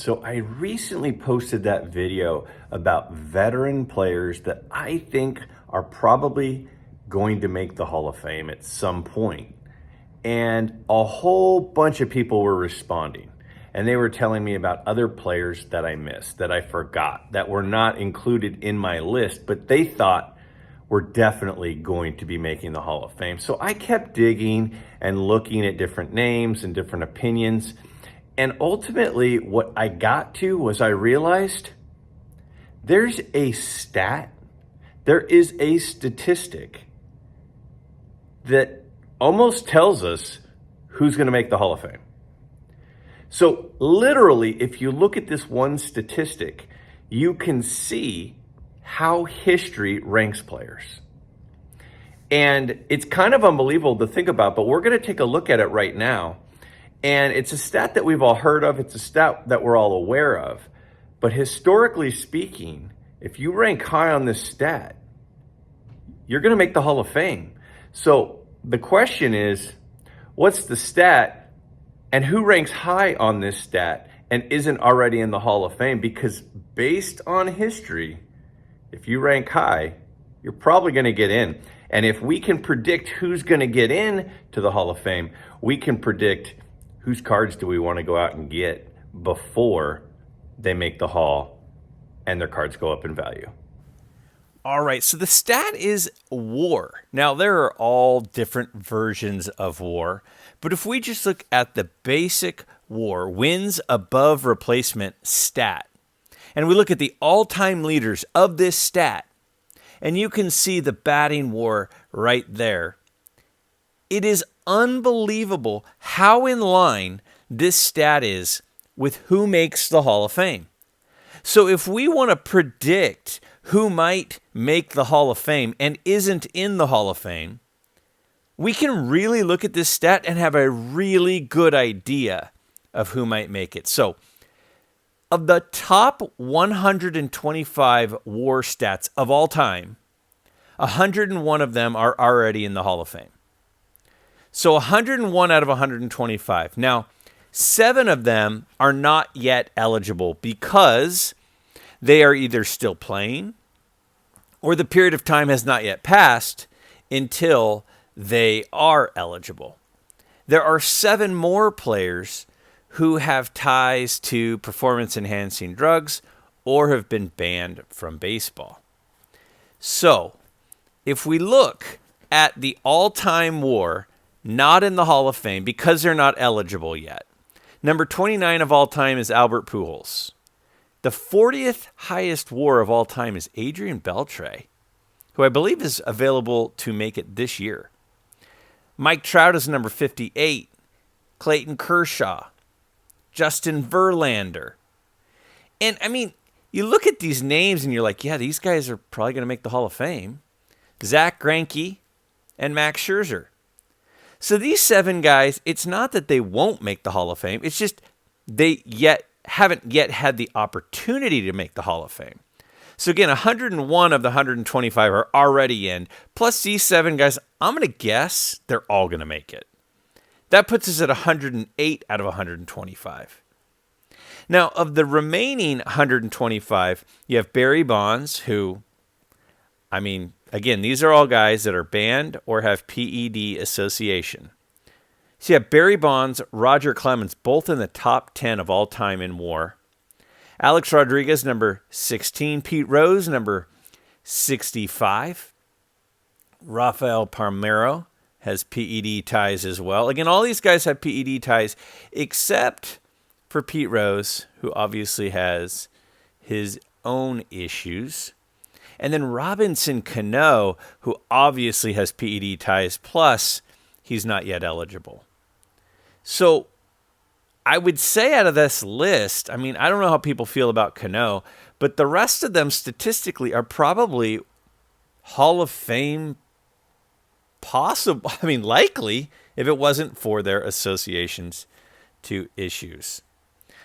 So I recently posted that video about veteran players that I think are probably going to make the Hall of Fame at some point. And a whole bunch of people were responding. And they were telling me about other players that I missed, that I forgot, that were not included in my list, but they thought were definitely going to be making the Hall of Fame. So I kept digging and looking at different names and different opinions. And ultimately, what I got to was I realized there's a stat, there is a statistic that almost tells us who's going to make the Hall of Fame. So literally, if you look at this one statistic, you can see how history ranks players. And it's kind of unbelievable to think about, but we're going to take a look at it right now. And it's a stat that we've all heard of. It's a stat that we're all aware of. But historically speaking, if you rank high on this stat, you're going to make the Hall of Fame. So the question is, what's the stat and who ranks high on this stat and isn't already in the Hall of Fame? Because based on history, if you rank high, you're probably going to get in. And if we can predict who's going to get in to the Hall of Fame, we can predict whose cards do we want to go out and get before they make the Hall and their cards go up in value. All right, so the stat is WAR. Now, there are all different versions of WAR, but if we just look at the basic WAR, wins above replacement stat, and we look at the all-time leaders of this stat, and you can see the batting WAR right there. It is unbelievable how in line this stat is with who makes the Hall of Fame. So if we want to predict who might make the Hall of Fame and isn't in the Hall of Fame, we can really look at this stat and have a really good idea of who might make it. So of the top 125 WAR stats of all time, 101 of them are already in the Hall of Fame. So 101 out of 125. Now, 7 of them are not yet eligible because they are either still playing or the period of time has not yet passed until they are eligible. There are 7 more players who have ties to performance-enhancing drugs or have been banned from baseball. So, if we look at the all-time WAR not in the Hall of Fame because they're not eligible yet, number 29 of all time is Albert Pujols. The 40th highest WAR of all time is Adrian Beltre, who I believe is available to make it this year. Mike Trout is number 58. Clayton Kershaw. Justin Verlander. And, I mean, you look at these names and you're like, yeah, these guys are probably going to make the Hall of Fame. Zach Greinke and Max Scherzer. So these 7 guys, it's not that they won't make the Hall of Fame. It's just they haven't yet had the opportunity to make the Hall of Fame. So again, 101 of the 125 are already in. Plus these 7 guys, I'm going to guess they're all going to make it. That puts us at 108 out of 125. Now, of the remaining 125, you have Barry Bonds, who, I mean, again, these are all guys that are banned or have PED association. So you have Barry Bonds, Roger Clemens, both in the top 10 of all time in WAR. Alex Rodriguez, number 16. Pete Rose, number 65. Rafael Palmeiro has PED ties as well. Again, all these guys have PED ties except for Pete Rose, who obviously has his own issues. And then Robinson Cano, who obviously has PED ties, plus he's not yet eligible. So I would say out of this list, I mean, I don't know how people feel about Cano, but the rest of them statistically are probably Hall of Fame possible. I mean, likely if it wasn't for their associations to issues.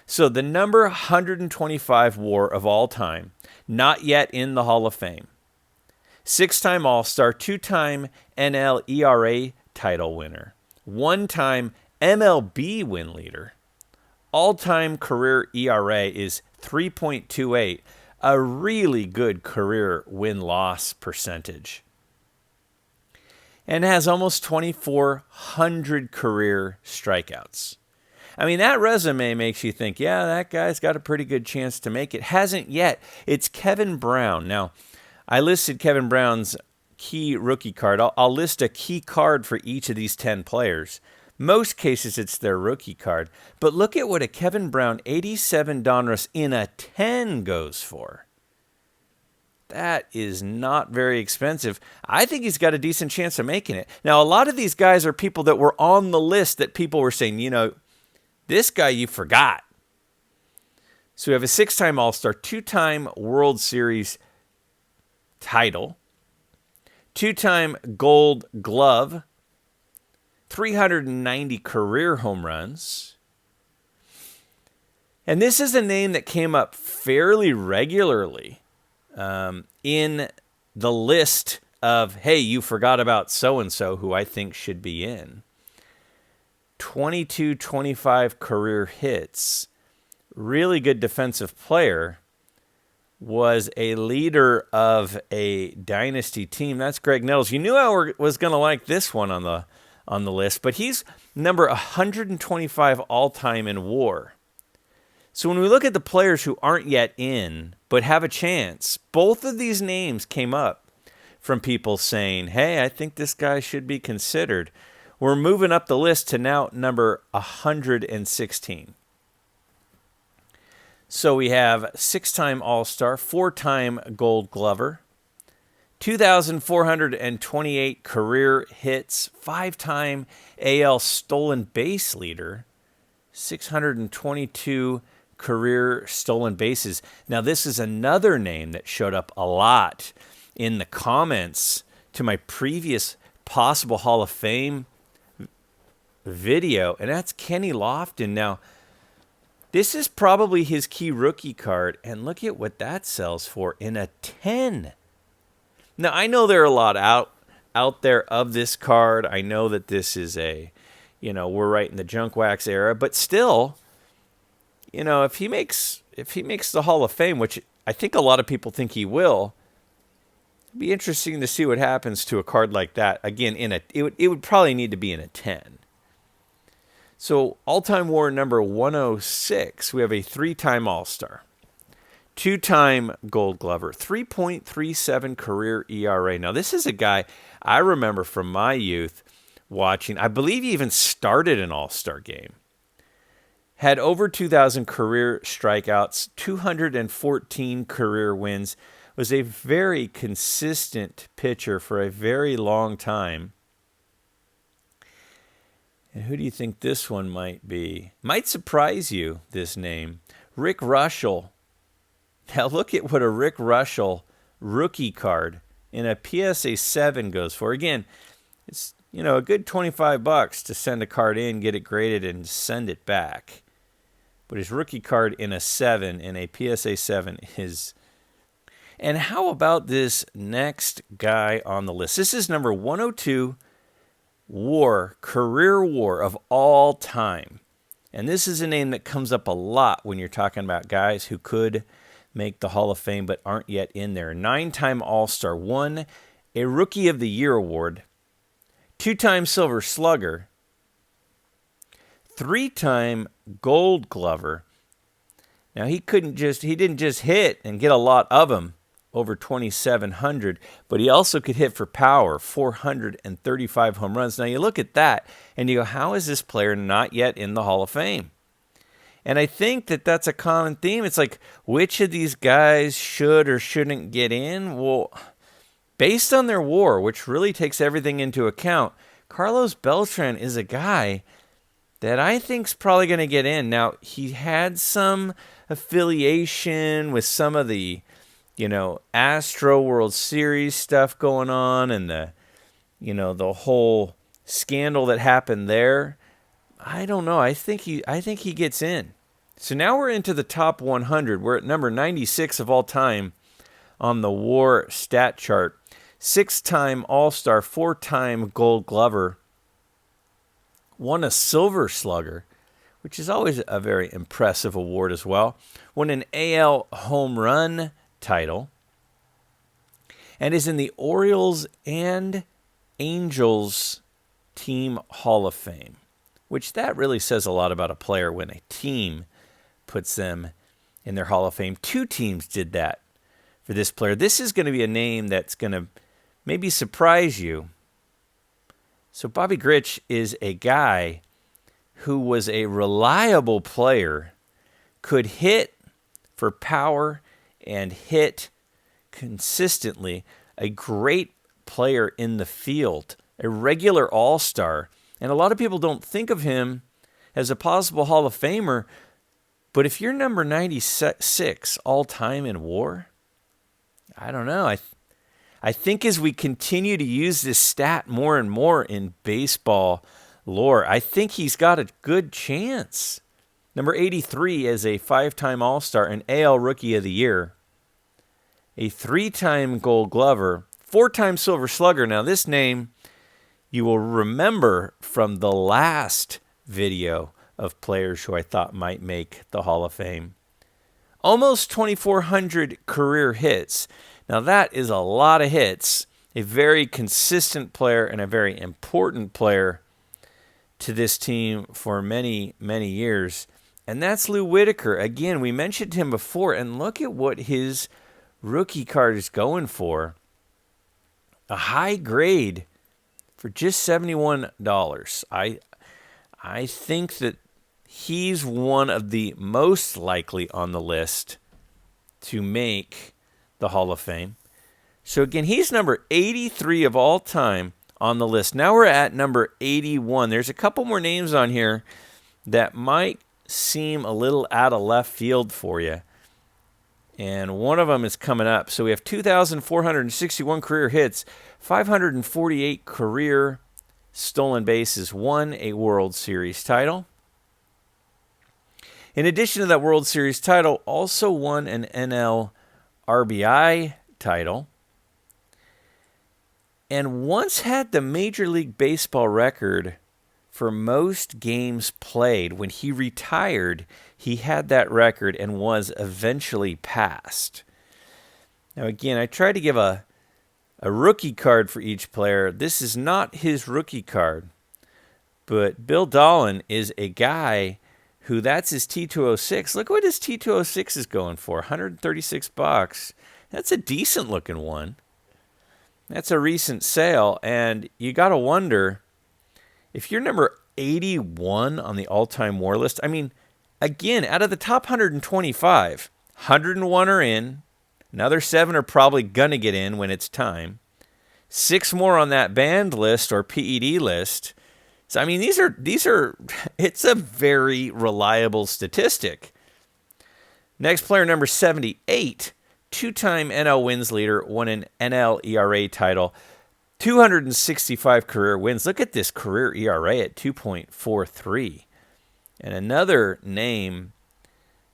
So the number 125 WAR of all time, not yet in the Hall of Fame. 6-time All-Star, 2-time NL ERA title winner, 1-time MLB win leader, all-time career ERA is 3.28, a really good career win-loss percentage. And has almost 2,400 career strikeouts. I mean, that resume makes you think, yeah, that guy's got a pretty good chance to make it. Hasn't yet. It's Kevin Brown. Now, I listed Kevin Brown's key rookie card. I'll list a key card for each of these 10 players. Most cases, it's their rookie card. But look at what a Kevin Brown 87 Donruss in a 10 goes for. That is not very expensive. I think he's got a decent chance of making it. Now, a lot of these guys are people that were on the list that people were saying, you know, this guy you forgot. So we have a 6-time All-Star, 2-time World Series title, 2-time Gold Glove, 390 career home runs. And this is a name that came up fairly regularly in the list of, hey, you forgot about so-and-so who I think should be in. 25 career hits. Really good defensive player. Was a leader of a dynasty team. That's Greg Nettles. You knew I was going to like this one on the list, but he's number 125 all-time in WAR. So when we look at the players who aren't yet in, but have a chance, both of these names came up from people saying, hey, I think this guy should be considered. We're moving up the list to now number 116. So we have 6-time All-Star, 4-time Gold Glover, 2,428 career hits, 5-time AL stolen base leader, 622 career stolen bases. Now, this is another name that showed up a lot in the comments to my previous possible Hall of Fame video, and that's Kenny Lofton. Now, this is probably his key rookie card, and look at what that sells for in a 10. Now, I know there are a lot out there of this card. I know that this is we're right in the junk wax era, but still, if he makes the Hall of Fame, which I think a lot of people think he will, it'd be interesting to see what happens to a card like that. Again, it would probably need to be in a 10. So all-time WAR number 106, we have a 3-time All-Star, 2-time Gold Glover, 3.37 career ERA. Now, this is a guy I remember from my youth watching. I believe he even started an All-Star game. Had over 2,000 career strikeouts, 214 career wins. Was a very consistent pitcher for a very long time. And who do you think this one might be? Might surprise you, this name. Rick Russell. Now look at what a Rick Russell rookie card in a PSA 7 goes for. Again, it's a good $25 to send a card in, get it graded, and send it back. But his rookie card in a 7, in a PSA 7 is... And how about this next guy on the list? This is number 102, career WAR of all time. And this is a name that comes up a lot when you're talking about guys who could make the Hall of Fame but aren't yet in there. 9-time All-Star, won a Rookie of the Year award, 2-time Silver Slugger, 3-time Gold Glover. Now he didn't just hit and get a lot of them, over 2,700, but he also could hit for power, 435 home runs. Now you look at that and you go, how is this player not yet in the Hall of Fame? And I think that that's a common theme. It's like, which of these guys should or shouldn't get in? Well, based on their WAR, which really takes everything into account, Carlos Beltran is a guy that I think's probably going to get in. Now, he had some affiliation with some of the Astro World Series stuff going on, and the whole scandal that happened there. I don't know. I think he gets in. So now we're into the top 100. We're at number 96 of all time on the WAR stat chart. 6-time All-Star, 4-time Gold Glover, won a Silver Slugger. which is always a very impressive award as well. Won an AL home run title, and is in the Orioles and Angels Team Hall of Fame, which that really says a lot about a player when a team puts them in their Hall of Fame. 2 teams did that for this player. This is going to be a name that's going to maybe surprise you. So Bobby Grich is a guy who was a reliable player, could hit for power and hit consistently, a great player in the field, a regular all-star. And a lot of people don't think of him as a possible Hall of Famer, but if you're number 96 all-time in WAR, I don't know. I think as we continue to use this stat more and more in baseball lore, I think he's got a good chance. Number 83 is a 5-time All-Star and AL Rookie of the Year, a 3-time Gold Glover, 4-time Silver Slugger. Now, this name you will remember from the last video of players who I thought might make the Hall of Fame. Almost 2,400 career hits. Now, that is a lot of hits. A very consistent player and a very important player to this team for many, many years. And that's Lou Whitaker. Again, we mentioned him before, and look at what his rookie card is going for. A high grade for just $71. I think that he's one of the most likely on the list to make the Hall of Fame. So again, he's number 83 of all time on the list. Now we're at number 81. There's a couple more names on here that might seem a little out of left field for you. And one of them is coming up. So we have 2,461 career hits, 548 career stolen bases, won a World Series title. In addition to that World Series title, also won an NL RBI title. And once had the Major League Baseball record for most games played. When he retired, he had that record and was eventually passed. Now, again, I tried to give a rookie card for each player. This is not his rookie card, but Bill Dolan is a guy who that's his T206. Look what his T206 is going for, $136. That's a decent looking one. That's a recent sale, and you got to wonder, if you're number 81 on the all-time WAR list, I mean, again, out of the top 125, 101 are in. Another 7 are probably going to get in when it's time. 6 more on that banned list or PED list. So, I mean, these are it's a very reliable statistic. Next player, number 78, 2-time NL wins leader, won an NL ERA title, 265 career wins. Look at this career ERA at 2.43. And another name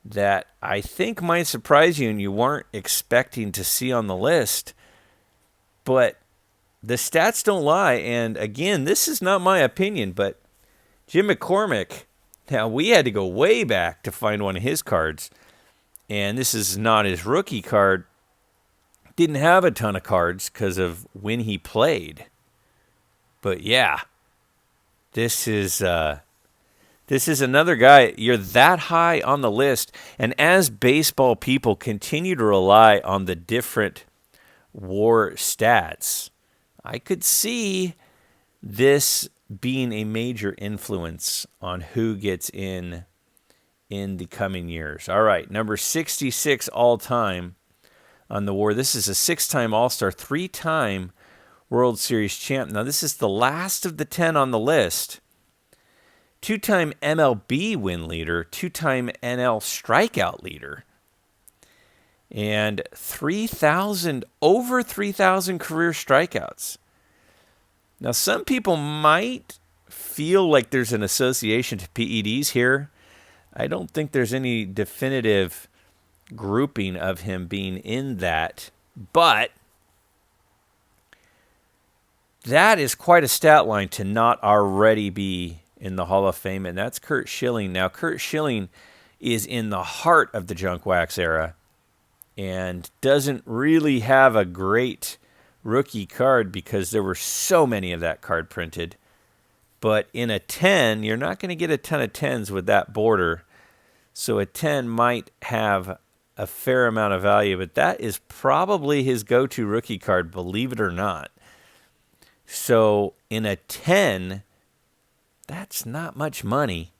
that I think might surprise you and you weren't expecting to see on the list, but the stats don't lie. And again, this is not my opinion, but Jim McCormick, now we had to go way back to find one of his cards, and this is not his rookie card. Didn't have a ton of cards because of when he played. But yeah, this is another guy. You're that high on the list. And as baseball people continue to rely on the different WAR stats, I could see this being a major influence on who gets in the coming years. All right, number 66 all-time on the WAR. This is a 6-time All-Star, 3-time World Series champ. Now, this is the last of the 10 on the list. 2-time MLB win leader, 2-time NL strikeout leader, and over 3,000 career strikeouts. Now, some people might feel like there's an association to PEDs here. I don't think there's any definitive grouping of him being in that, but that is quite a stat line to not already be in the Hall of Fame, and that's Curt Schilling. Now, Curt Schilling is in the heart of the junk wax era and doesn't really have a great rookie card because there were so many of that card printed. But in a 10, you're not going to get a ton of 10s with that border. So a 10 might have a fair amount of value, but that is probably his go-to rookie card, believe it or not. So in a 10, that's not much money.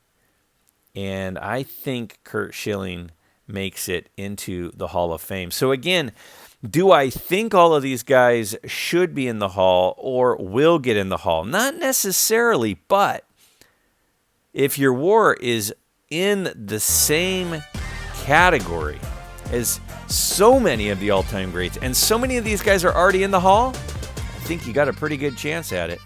And I think Curt Schilling makes it into the Hall of Fame. So again, do I think all of these guys should be in the Hall or will get in the Hall? Not necessarily, but if your WAR is in the same category as so many of the all-time greats, and so many of these guys are already in the Hall, I think you got a pretty good chance at it.